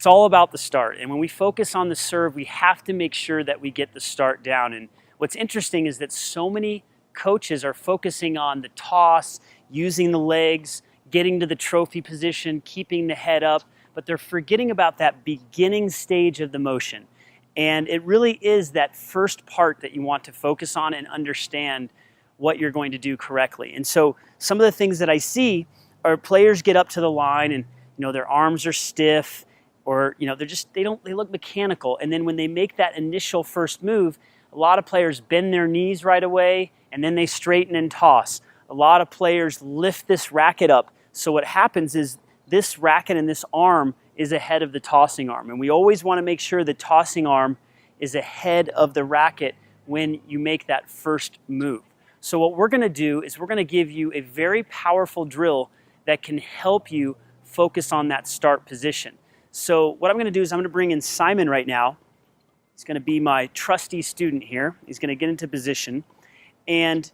It's all about the start. And when we focus on the serve, we have to make sure that we get the start down. And what's interesting is that so many coaches are focusing on the toss, using the legs, getting to the trophy position, keeping the head up, but they're forgetting about that beginning stage of the motion. And it really is that first part that you want to focus on and understand what you're going to do correctly. And so some of the things that I see are players get up to the line and their arms are stiff, or they look mechanical. And then when they make that initial first move, a lot of players bend their knees right away and then they straighten and toss. A lot of players lift this racket up. So what happens is this racket and this arm is ahead of the tossing arm. And we always want to make sure the tossing arm is ahead of the racket when you make that first move. So what we're going to do is we're going to give you a very powerful drill that can help you focus on that start position. So what I'm going to do is I'm going to bring in Simon right now. He's going to be my trusty student here. He's going to get into position. And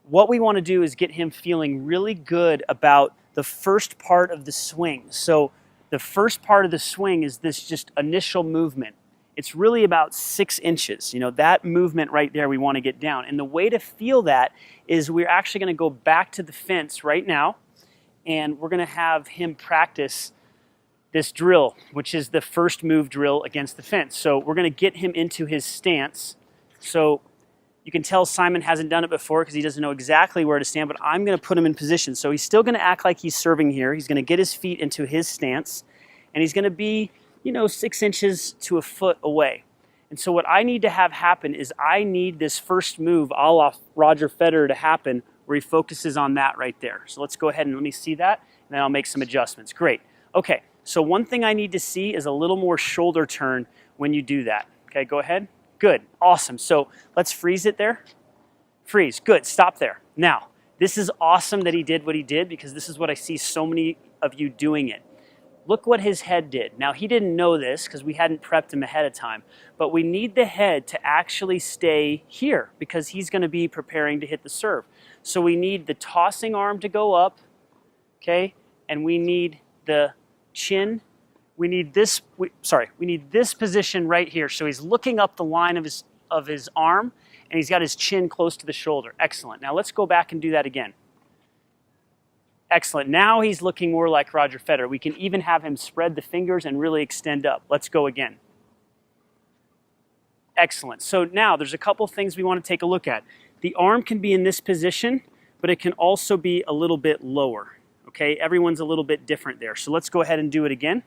what we want to do is get him feeling really good about the first part of the swing. So the first part of the swing is this just initial movement. It's really about 6 inches. That movement right there we want to get down. And the way to feel that is we're actually going to go back to the fence right now, and we're going to have him practice this drill, which is the first move drill against the fence. So we're going to get him into his stance. So you can tell Simon hasn't done it before because he doesn't know exactly where to stand, but I'm going to put him in position. So he's still going to act like he's serving here. He's going to get his feet into his stance, and he's going to be, 6 inches to a foot away. And so what I need to have happen is I need this first move a la Roger Federer to happen where he focuses on that right there. So let's go ahead and let me see that, and then I'll make some adjustments. Great. Okay. So one thing I need to see is a little more shoulder turn when you do that. Okay, go ahead. Good, awesome. So let's freeze it there. Freeze, good, stop there. Now, this is awesome that he did what he did because this is what I see so many of you doing it. Look what his head did. Now, he didn't know this because we hadn't prepped him ahead of time, but we need the head to actually stay here because he's going to be preparing to hit the serve. So we need the tossing arm to go up, okay, and we need the chin. We need this position right here. So he's looking up the line of his arm, and he's got his chin close to the shoulder. Excellent. Now let's go back and do that again. Excellent. Now he's looking more like Roger Federer. We can even have him spread the fingers and really extend up. Let's go again. Excellent. So now there's a couple things we want to take a look at. The arm can be in this position, but it can also be a little bit lower. Okay, everyone's a little bit different there. So let's go ahead and do it again.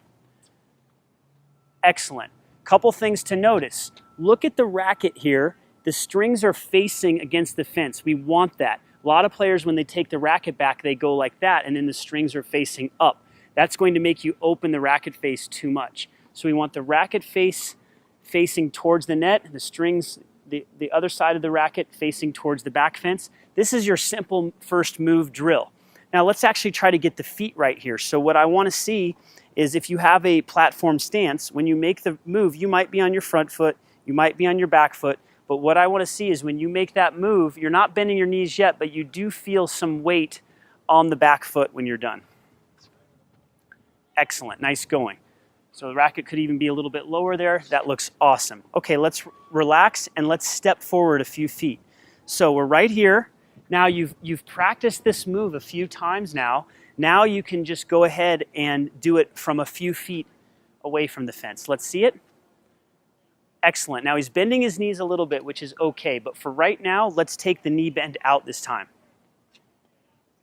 Excellent. Couple things to notice. Look at the racket here. The strings are facing against the fence. We want that. A lot of players, when they take the racket back, they go like that, and then the strings are facing up. That's going to make you open the racket face too much. So we want the racket face facing towards the net, and the strings, the other side of the racket facing towards the back fence. This is your simple first move drill. Now let's actually try to get the feet right here. So what I want to see is if you have a platform stance, when you make the move, you might be on your front foot, you might be on your back foot, but what I want to see is when you make that move, you're not bending your knees yet, but you do feel some weight on the back foot when you're done. Excellent, nice going. So the racket could even be a little bit lower there. That looks awesome. Okay, let's relax and let's step forward a few feet. So we're right here. Now you've practiced this move a few times now. Now you can just go ahead and do it from a few feet away from the fence. Let's see it. Excellent. Now he's bending his knees a little bit, which is okay. But for right now, let's take the knee bend out this time.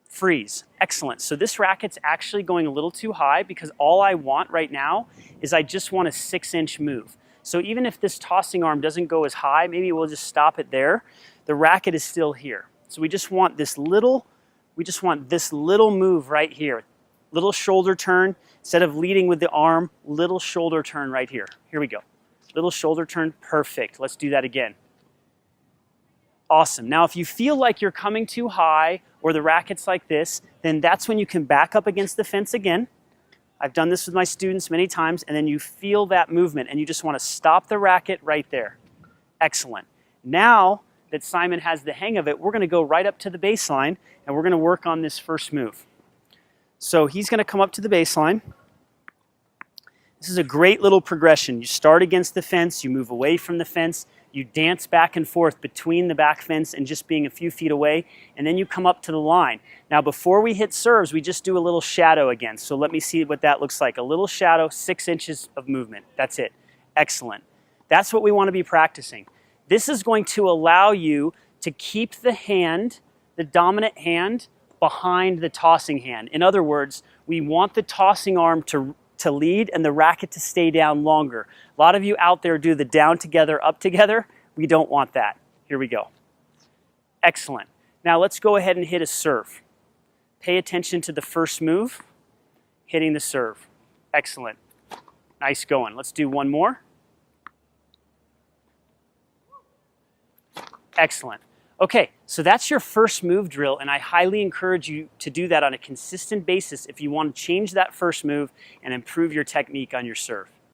Freeze. Excellent. So this racket's actually going a little too high because all I want right now is I just want a 6-inch move. So even if this tossing arm doesn't go as high, maybe we'll just stop it there. The racket is still here. So we just want this little move right here. Little shoulder turn. Instead of leading with the arm, little shoulder turn right here. Here we go. Little shoulder turn. Perfect. Let's do that again. Awesome. Now if you feel like you're coming too high or the racket's like this, then that's when you can back up against the fence again. I've done this with my students many times, and then you feel that movement and you just want to stop the racket right there. Excellent. Now that Simon has the hang of it, we're going to go right up to the baseline and we're going to work on this first move. So he's going to come up to the baseline. This is a great little progression. You start against the fence, you move away from the fence, you dance back and forth between the back fence and just being a few feet away, and then you come up to the line. Now before we hit serves, we just do a little shadow again. So let me see what that looks like. A little shadow, 6 inches of movement. That's it. Excellent. That's what we want to be practicing. This is going to allow you to keep the hand, the dominant hand, behind the tossing hand. In other words, we want the tossing arm to lead and the racket to stay down longer. A lot of you out there do the down together, up together. We don't want that. Here we go. Excellent. Now let's go ahead and hit a serve. Pay attention to the first move, hitting the serve. Excellent. Nice going. Let's do one more. Excellent. Okay, so that's your first move drill, and I highly encourage you to do that on a consistent basis if you want to change that first move and improve your technique on your serve.